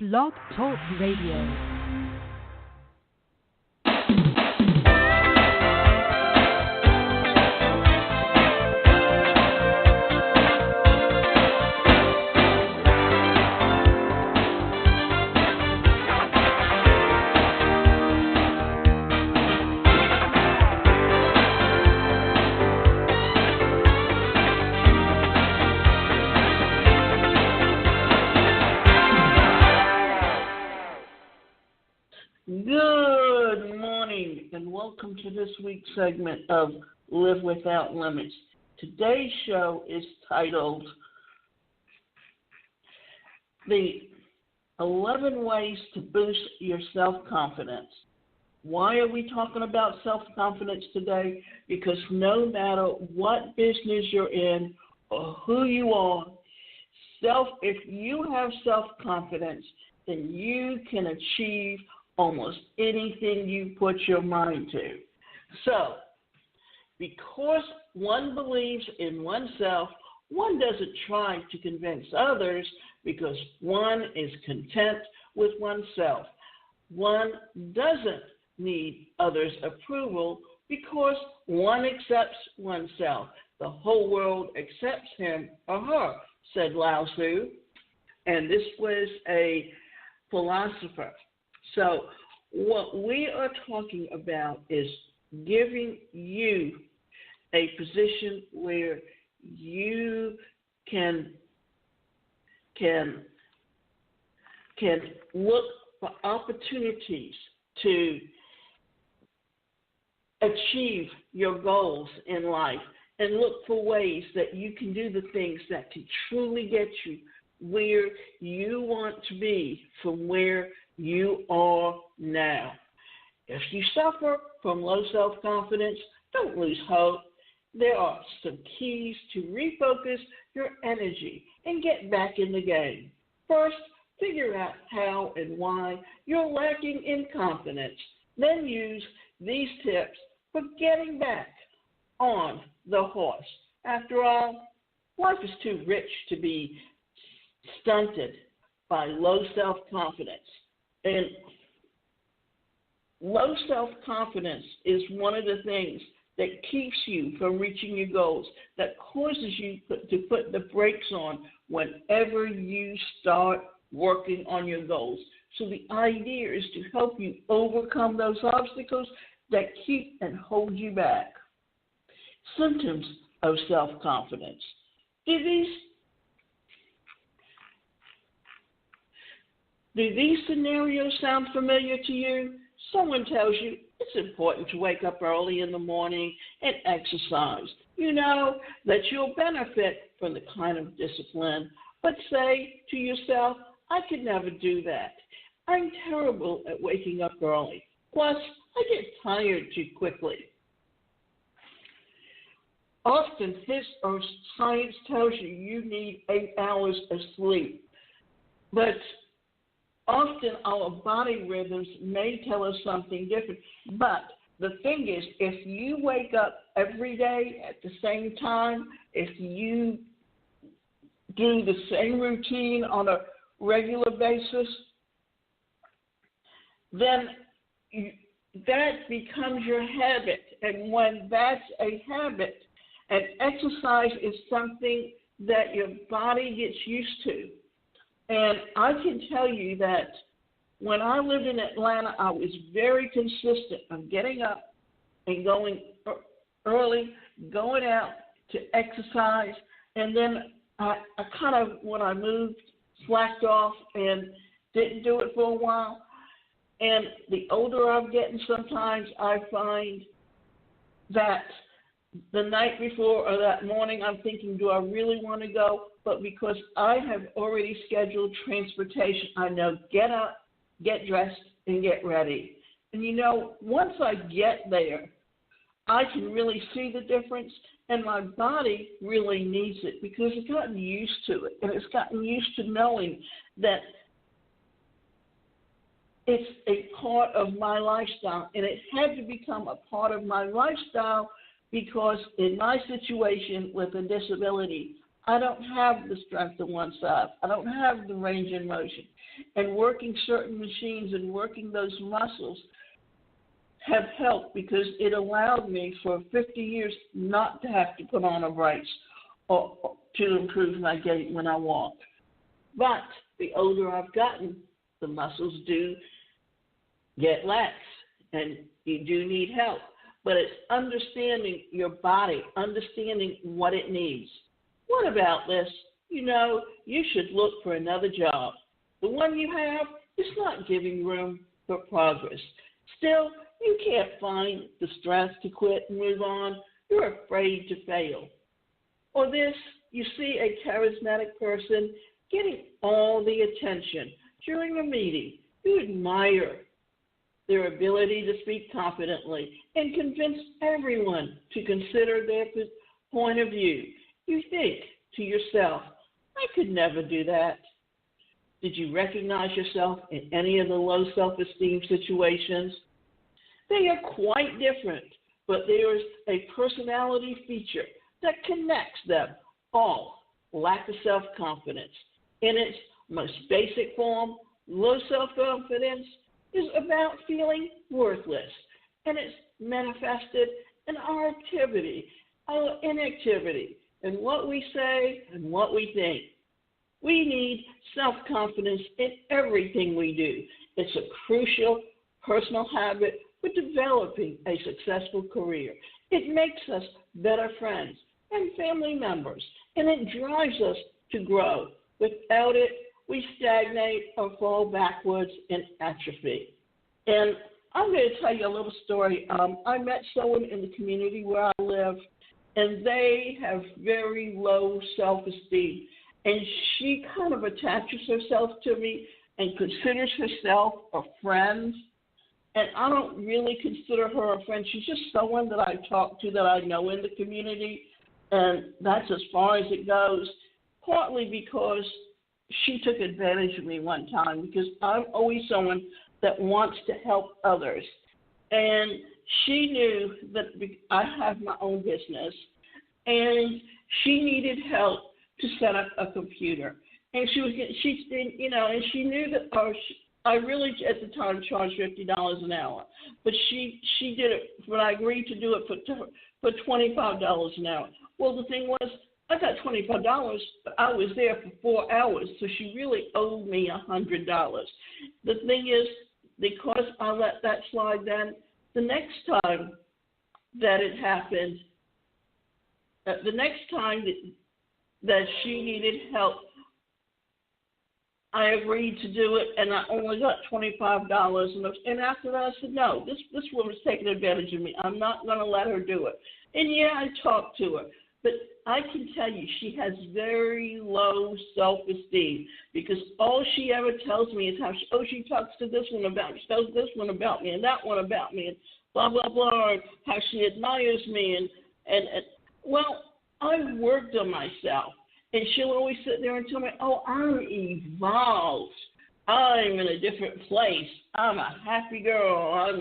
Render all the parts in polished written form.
Blog Talk Radio. Good morning and welcome to this week's segment of Live Without Limits. Today's show is titled The 11 Ways to Boost Your Self-Confidence. Why are we talking about self-confidence today? Because no matter what business you're in or who you are, if you have self-confidence, then you can achieve almost anything you put your mind to. So, because one believes in oneself, one doesn't try to convince others because one is content with oneself. One doesn't need others' approval because one accepts oneself. The whole world accepts him or her, said Lao Tzu, and this was a philosopher. So what we are talking about is giving you a position where you can look for opportunities to achieve your goals in life and look for ways that you can do the things that can truly get you where you want to be from where you are now. If you suffer from low self-confidence, don't lose hope. There are some keys to refocus your energy and get back in the game. First, figure out how and why you're lacking in confidence. Then use these tips for getting back on the horse. After all, life is too rich to be stunted by low self-confidence. And low self-confidence is one of the things that keeps you from reaching your goals, that causes you to put the brakes on whenever you start working on your goals. So the idea is to help you overcome those obstacles that keep and hold you back. Symptoms of self-confidence. Do these scenarios sound familiar to you? Someone tells you it's important to wake up early in the morning and exercise. You know that you'll benefit from the kind of discipline, but say to yourself, I could never do that. I'm terrible at waking up early. Plus, I get tired too quickly. Often, this or science tells you you need 8 hours of sleep, but often our body rhythms may tell us something different. But the thing is, if you wake up every day at the same time, if you do the same routine on a regular basis, then that becomes your habit. And when that's a habit, and exercise is something that your body gets used to. And I can tell you that when I lived in Atlanta, I was very consistent of getting up and going early, going out to exercise. And then I kind of, when I moved, slacked off and didn't do it for a while. And the older I'm getting, sometimes I find that the night before or that morning, I'm thinking, do I really want to go? But because I have already scheduled transportation, I know get up, get dressed, and get ready. And you know, once I get there, I can really see the difference, and my body really needs it because it's gotten used to it, and it's gotten used to knowing that it's a part of my lifestyle, and it had to become a part of my lifestyle because in my situation with a disability, I don't have the strength in one side. I don't have the range in motion. And working certain machines and working those muscles have helped because it allowed me for 50 years not to have to put on a brace or to improve my gait when I walk. But the older I've gotten, the muscles do get lax, and you do need help. But it's understanding your body, understanding what it needs. What about this? You should look for another job. The one you have is not giving room for progress. Still, you can't find the strength to quit and move on. You're afraid to fail. Or this, you see a charismatic person getting all the attention during a meeting. You admire their ability to speak confidently and convince everyone to consider their point of view. You think to yourself, I could never do that. Did you recognize yourself in any of the low self-esteem situations? They are quite different, but there is a personality feature that connects them all: lack of self-confidence. In its most basic form, low self-confidence is about feeling worthless, and it's manifested in our activity, our inactivity, and what we say and what we think. We need self-confidence in everything we do. It's a crucial personal habit for developing a successful career. It makes us better friends and family members, and it drives us to grow. Without it, we stagnate or fall backwards in atrophy. And I'm going to tell you a little story. I met someone in the community where I live, and they have very low self-esteem. And she kind of attaches herself to me and considers herself a friend. And I don't really consider her a friend. She's just someone that I talk to that I know in the community, and that's as far as it goes, partly because she took advantage of me one time, because I'm always someone that wants to help others. And she knew that I have my own business, and she needed help to set up a computer. And she knew that I really at the time charged $50 an hour, but she did it. But I agreed to do it for $25 an hour. Well, the thing was, I got $25, but I was there for 4 hours, so she really owed me $100. The thing is, because I let that slide, then the next time that it happened, the next time that she needed help, I agreed to do it, and I only got $25. And after that, I said, no, this woman's taking advantage of me. I'm not going to let her do it. And yeah, I talked to her. But I can tell you she has very low self-esteem, because all she ever tells me is how she talks to this one about me, she tells this one about me, and that one about me, and blah, blah, blah, and how she admires me. And well, I worked on myself. And she'll always sit there and tell me, oh, I'm evolved. I'm in a different place. I'm a happy girl.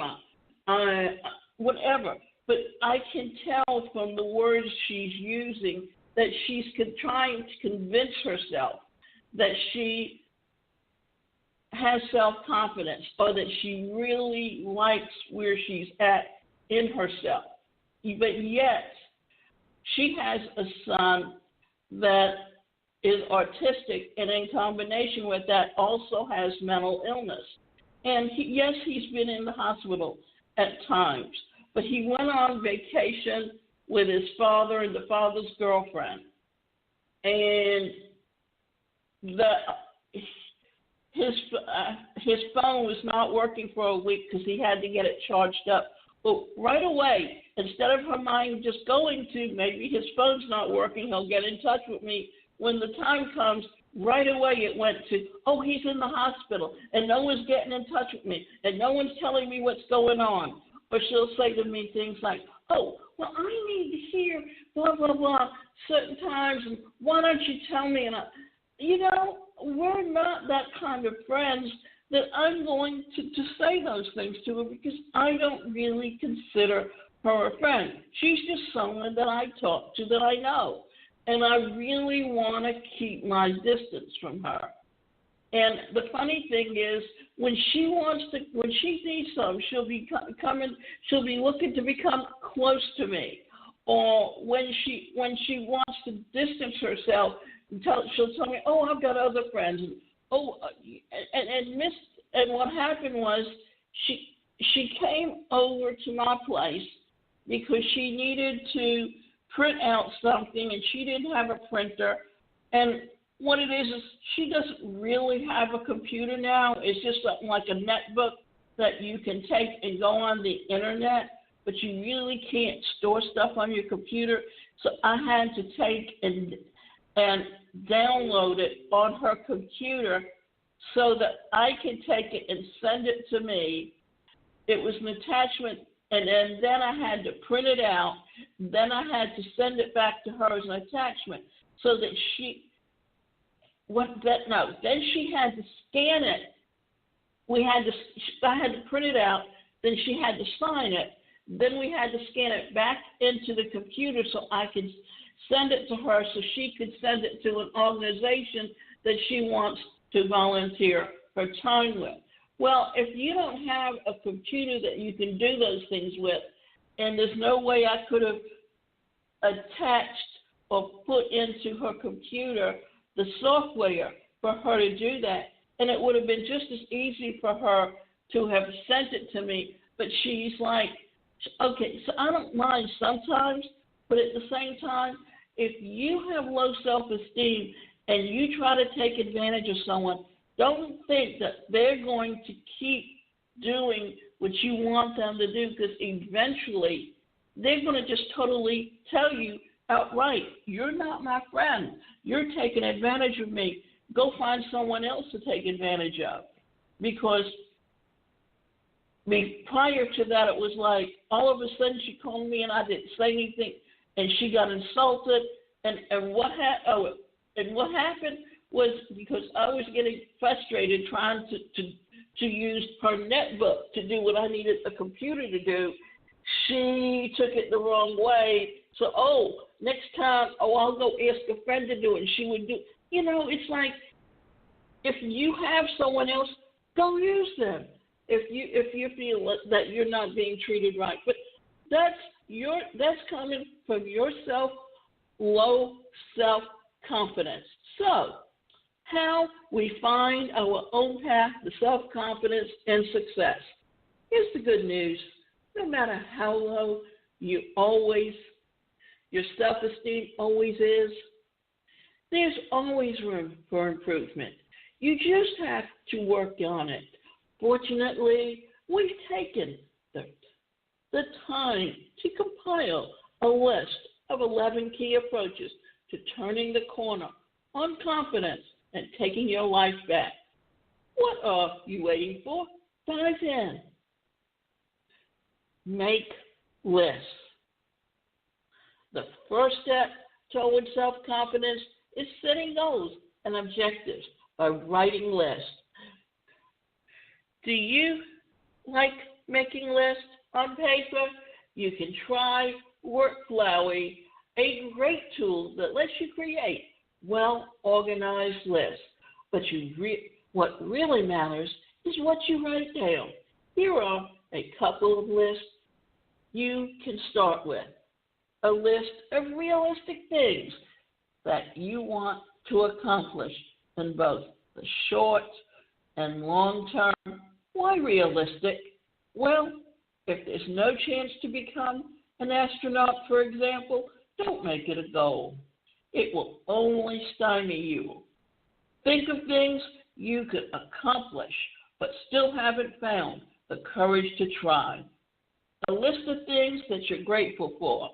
I'm whatever. But I can tell from the words she's using that she's trying to convince herself that she has self-confidence, or that she really likes where she's at in herself. But yet, she has a son that is autistic, and in combination with that also has mental illness. And he's been in the hospital at times, but he went on vacation with his father and the father's girlfriend. And his phone was not working for a week because he had to get it charged up. Well, right away, instead of her mind just going to, maybe his phone's not working, he'll get in touch with me when the time comes, right away it went to, oh, he's in the hospital, and no one's getting in touch with me, and no one's telling me what's going on. Or she'll say to me things like, oh, well, I need to hear blah, blah, blah, certain times, and why don't you tell me? And we're not that kind of friends that I'm going to say those things to her, because I don't really consider her a friend. She's just someone that I talk to that I know. and I really want to keep my distance from her. And the funny thing is, when she needs something, she'll be she'll be looking to become close to me. Or when she wants to distance herself, she'll tell me, "Oh, I've got other friends." And, and what happened was she came over to my place because she needed to print out something, and she didn't have a printer. And what it is she doesn't really have a computer now. It's just something like a netbook that you can take and go on the internet, but you really can't store stuff on your computer. So I had to take and download it on her computer so that I can take it and send it to me. It was an attachment, and then I had to print it out. Then I had to send it back to her as an attachment so that then she had to scan it. I had to print it out. Then she had to sign it. Then we had to scan it back into the computer so I could send it to her so she could send it to an organization that she wants to volunteer her time with. Well, if you don't have a computer that you can do those things with, and there's no way I could have attached or put into her computer the software for her to do that, and it would have been just as easy for her to have sent it to me, but she's like, okay, so I don't mind sometimes, but at the same time, if you have low self-esteem and you try to take advantage of someone, don't think that they're going to keep doing what you want them to do, because eventually they're going to just totally tell you outright, you're not my friend. You're taking advantage of me. Go find someone else to take advantage of. Because prior to that, it was like all of a sudden she called me and I didn't say anything, and she got insulted. And what happened was, because I was getting frustrated trying to use her netbook to do what I needed a computer to do, she took it the wrong way. So, next time, I'll go ask a friend to do it, and she would do. It's like, if you have someone else, go use them. If you feel that you're not being treated right, but that's coming from yourself, low self-confidence. So, how we find our own path to self-confidence and success. Here's the good news. No matter how low your self-esteem always is, there's always room for improvement. You just have to work on it. Fortunately, we've taken the time to compile a list of 11 key approaches to turning the corner on confidence and taking your life back. What are you waiting for? Dive in. Make lists. The first step toward self-confidence is setting goals and objectives by writing lists. Do you like making lists on paper? You can try Workflowy, a great tool that lets you create well-organized lists. But what really matters is what you write down. Here are a couple of lists you can start with. A list of realistic things that you want to accomplish in both the short and long term. Why realistic? Well, if there's no chance to become an astronaut, for example, don't make it a goal. It will only stymie you. Think of things you could accomplish but still haven't found the courage to try. A list of things that you're grateful for.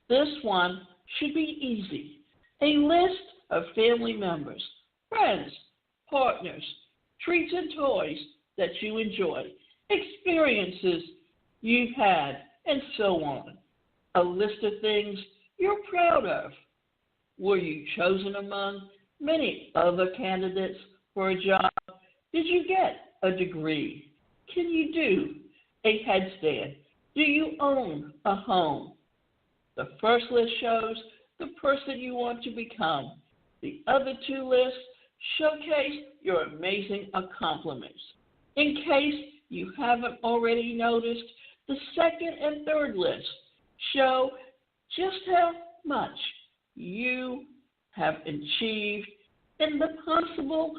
This one should be easy. A list of family members, friends, partners, treats and toys that you enjoy, experiences you've had, and so on. A list of things you're proud of. Were you chosen among many other candidates for a job? Did you get a degree? Can you do a headstand? Do you own a home? The first list shows the person you want to become. The other two lists showcase your amazing accomplishments. In case you haven't already noticed, the second and third lists show just how much you have achieved and the possible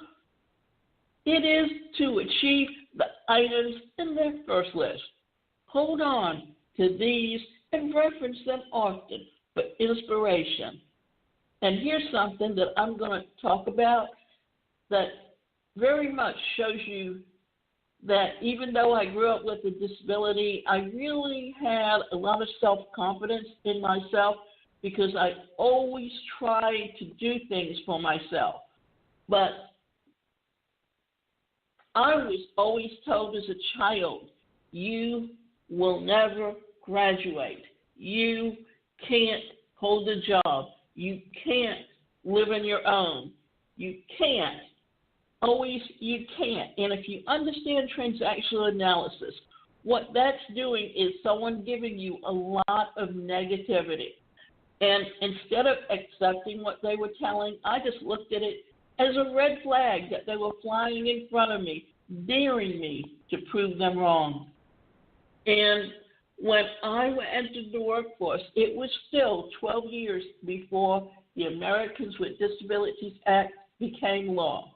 it is to achieve the items in their first list. Hold on to these and reference them often for inspiration. And here's something that I'm going to talk about that very much shows you that even though I grew up with a disability, I really had a lot of self-confidence in myself because I always tried to do things for myself. But I was always told as a child, you will never graduate. You can't hold a job. You can't live on your own. You can't. Always, you can't. And if you understand transactional analysis, what that's doing is someone giving you a lot of negativity. And instead of accepting what they were telling, I just looked at it as a red flag that they were flying in front of me, daring me to prove them wrong. And when I entered the workforce, it was still 12 years before the Americans with Disabilities Act became law.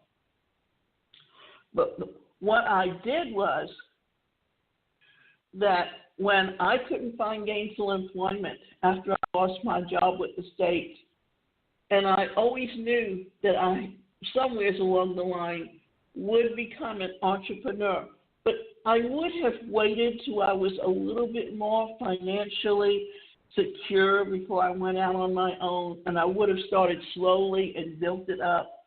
But what I did was that when I couldn't find gainful employment after I lost my job with the state, and I always knew that I, somewhere along the line, would become an entrepreneur. But I would have waited till I was a little bit more financially secure before I went out on my own, and I would have started slowly and built it up.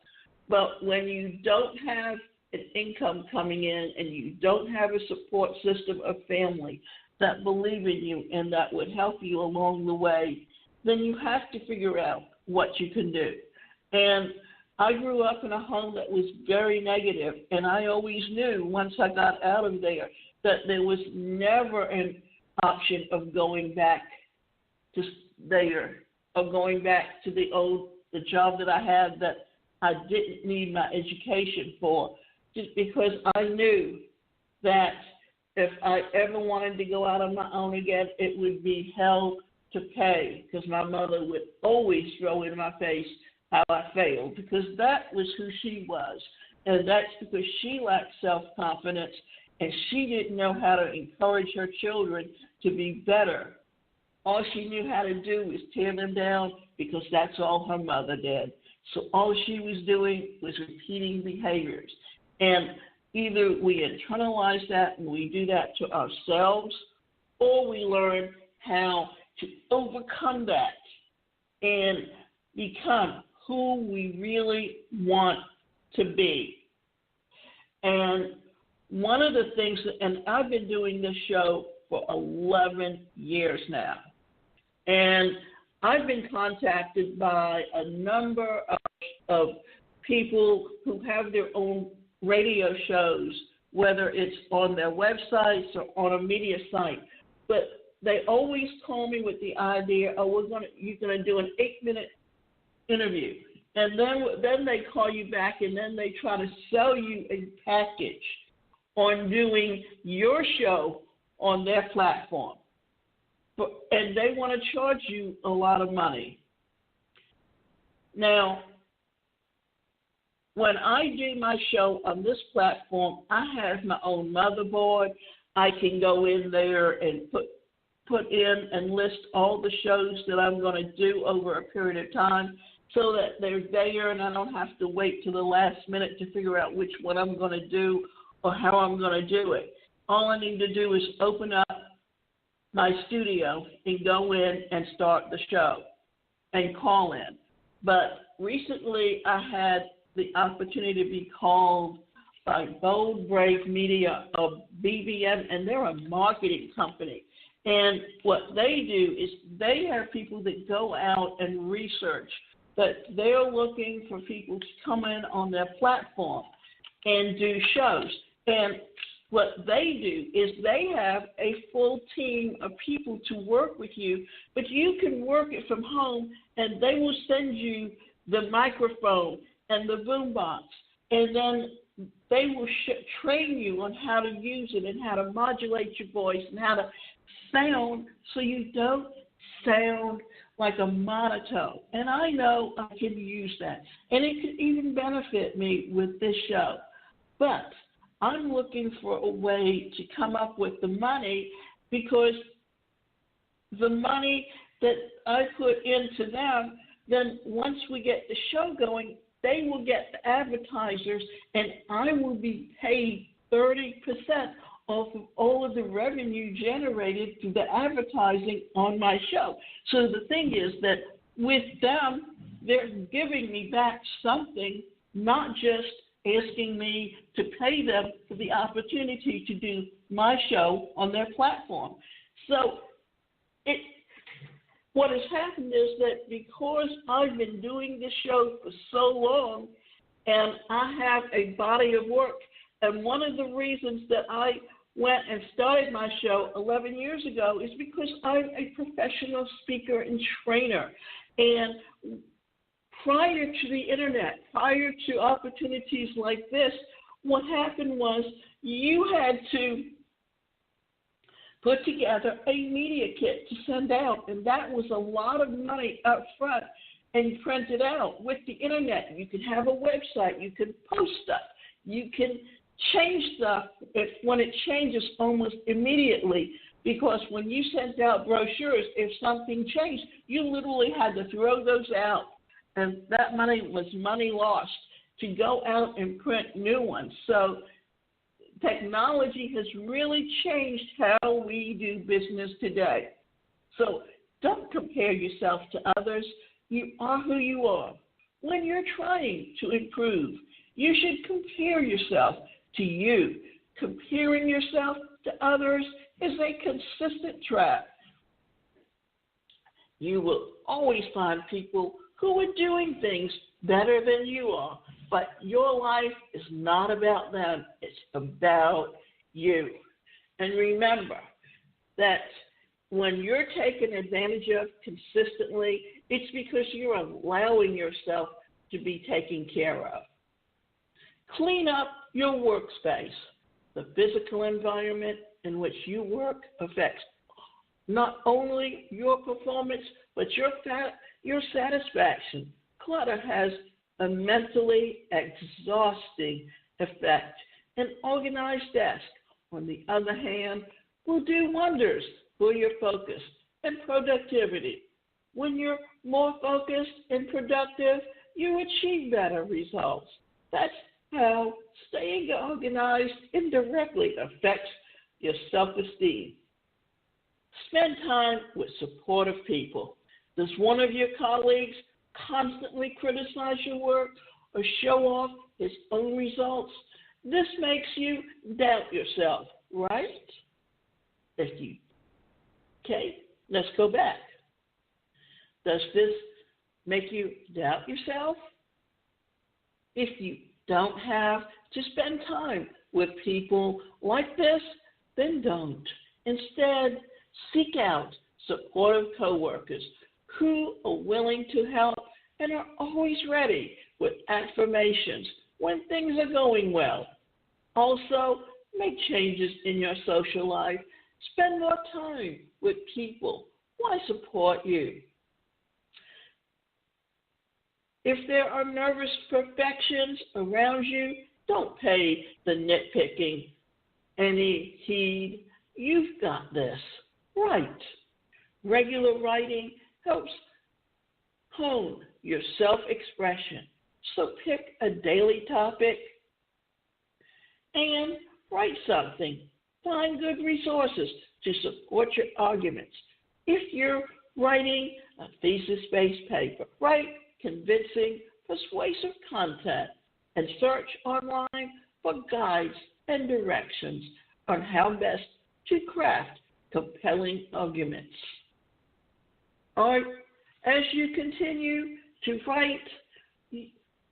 But when you don't have an income coming in and you don't have a support system of family that believe in you and that would help you along the way, then you have to figure out what you can do. And I grew up in a home that was very negative, and I always knew once I got out of there that there was never an option of going back to there or going back to the job that I had that I didn't need my education for, just because I knew that if I ever wanted to go out on my own again, it would be hell to pay, because my mother would always throw in my face how I failed, because that was who she was. And that's because she lacked self-confidence and she didn't know how to encourage her children to be better. All she knew how to do was tear them down, because that's all her mother did. So all she was doing was repeating behaviors. And either we internalize that and we do that to ourselves, or we learn how to overcome that and become who we really want to be. And one of the things, and I've been doing this show for 11 years now, and I've been contacted by a number of people who have their own radio shows, whether it's on their websites or on a media site. But they always call me with the idea, you're going to do an 8-minute interview. And then they call you back, and then they try to sell you a package on doing your show on their platform. And they want to charge you a lot of money. Now, when I do my show on this platform, I have my own motherboard. I can go in there and put in and list all the shows that I'm going to do over a period of time, so that they're there and I don't have to wait till the last minute to figure out which one I'm going to do or how I'm going to do it. All I need to do is open up my studio and go in and start the show and call in. But recently I had the opportunity to be called by Bold Brave Media of BBM, and they're a marketing company. And what they do is they have people that go out and research, that they're looking for people to come in on their platform and do shows. And what they do is they have a full team of people to work with you, but you can work it from home, and they will send you the microphone and the boombox, and then they will train you on how to use it and how to modulate your voice and how to sound so you don't sound like a monotone. And I know I can use that, and it could even benefit me with this show. But I'm looking for a way to come up with the money, because the money that I put into them, then once we get the show going, they will get the advertisers, and I will be paid 30% off of all of the revenue generated through the advertising on my show. So the thing is that with them, they're giving me back something, not just asking me to pay them for the opportunity to do my show on their platform. So what has happened is that because I've been doing this show for so long, and I have a body of work, and one of the reasons that I went and started my show 11 years ago is because I'm a professional speaker and trainer. And prior to the internet, prior to opportunities like this, what happened was you had to put together a media kit to send out, and that was a lot of money up front and print it out. With the internet, you can have a website, you can post stuff, you can change stuff when it changes almost immediately, because when you sent out brochures, if something changed, you literally had to throw those out, and that money was money lost to go out and print new ones. So technology has really changed how we do business today. So don't compare yourself to others. You are who you are. When you're trying to improve, you should compare yourself to you. Comparing yourself to others is a consistent trap. You will always find people who are doing things better than you are, but your life is not about them. It's about you. And remember that when you're taken advantage of consistently, it's because you're allowing yourself to be taken care of. Clean up your workspace. The physical environment in which you work affects not only your performance, but your satisfaction. Clutter has a mentally exhausting effect. An organized desk, on the other hand, will do wonders for your focus and productivity. When you're more focused and productive, you achieve better results. That's how staying organized indirectly affects your self-esteem. Spend time with supportive people. Does one of your colleagues constantly criticize your work or show off his own results? This makes you doubt yourself, right? Okay, let's go back. Does this make you doubt yourself? If you don't have to spend time with people like this, then don't. Instead, seek out supportive coworkers who are willing to help and are always ready with affirmations when things are going well. Also, make changes in your social life. Spend more time with people who support you. If there are nervous perfections around you, don't pay the nitpicking any heed. You've got this. Write. Regular writing helps hone your self-expression. So pick a daily topic and write something. Find good resources to support your arguments. If you're writing a thesis-based paper, write convincing, persuasive content and search online for guides and directions on how best to craft compelling arguments. As you continue to write,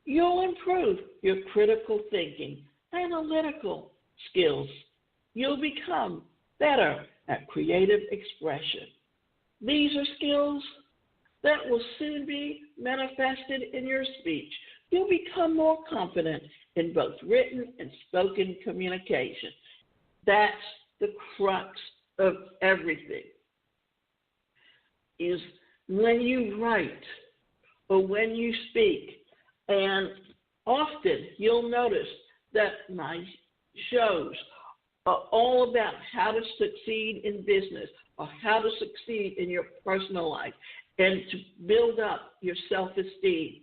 you'll improve your critical thinking, analytical skills, you'll become better at creative expression. These are skills that will soon be manifested in your speech. You'll become more confident in both written and spoken communication. That's the crux of everything, is when you write or when you speak. And often you'll notice that my shows are all about how to succeed in business or how to succeed in your personal life and to build up your self-esteem.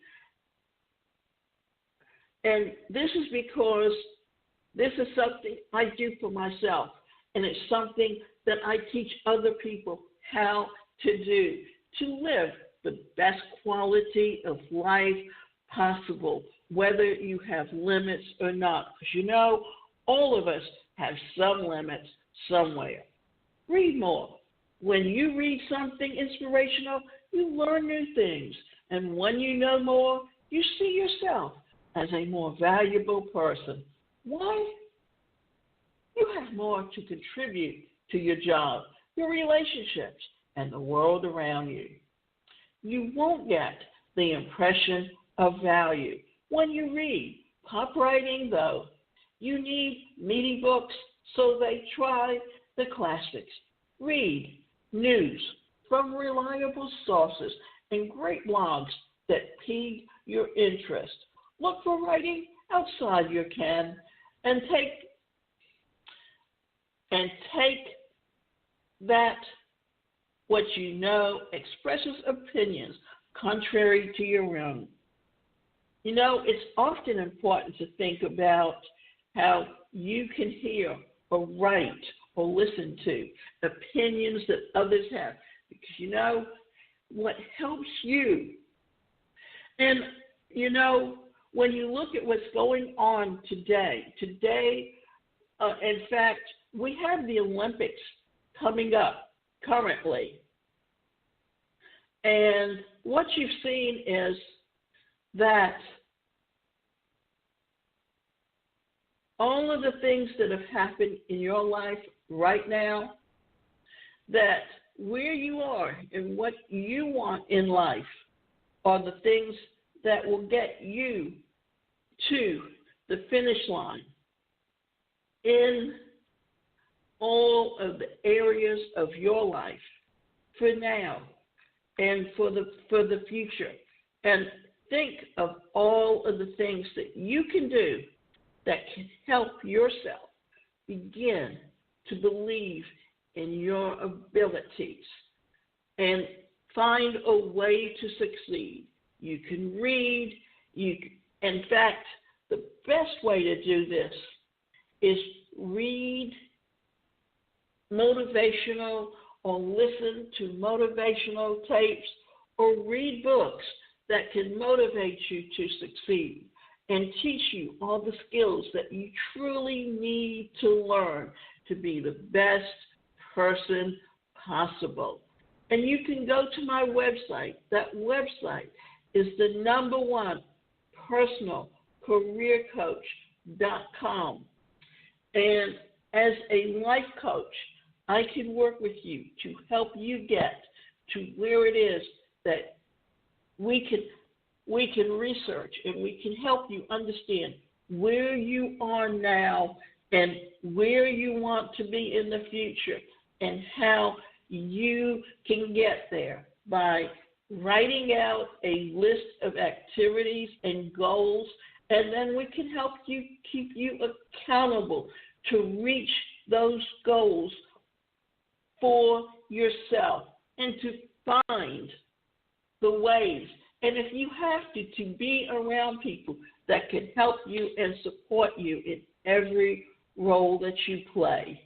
And this is because this is something I do for myself, and it's something that I teach other people how to do, to live the best quality of life possible, whether you have limits or not. Because you know, all of us have some limits somewhere. Read more. When you read something inspirational, you learn new things. And when you know more, you see yourself as a more valuable person. Why? You have more to contribute to your job, your relationships, and the world around you. You won't get the impression of value when you read. Pop writing, though, you need meaty books, so they try the classics. Read news from reliable sources and great blogs that pique your interest. Look for writing outside your ken and take that what you know expresses opinions contrary to your own. You know, it's often important to think about how you can hear or write or listen to opinions that others have, because you know what helps you. And you know, when you look at what's going on today, in fact, we have the Olympics coming up currently. And what you've seen is that all of the things that have happened in your life right now, that where you are and what you want in life are the things that will get you to the finish line in all of the areas of your life for now and for the future. And think of all of the things that you can do that can help yourself begin to believe in your abilities and find a way to succeed. You can read. In fact, the best way to do this is read motivational or listen to motivational tapes or read books that can motivate you to succeed and teach you all the skills that you truly need to learn to be the best person possible. And you can go to my website. That website is the #1 personalcareercoach.com. And as a life coach, I can work with you to help you get to where it is that we can research and we can help you understand where you are now and where you want to be in the future and how you can get there by writing out a list of activities and goals, and then we can help you keep you accountable to reach those goals for yourself and to find the ways. And if you have to be around people that can help you and support you in every role that you play.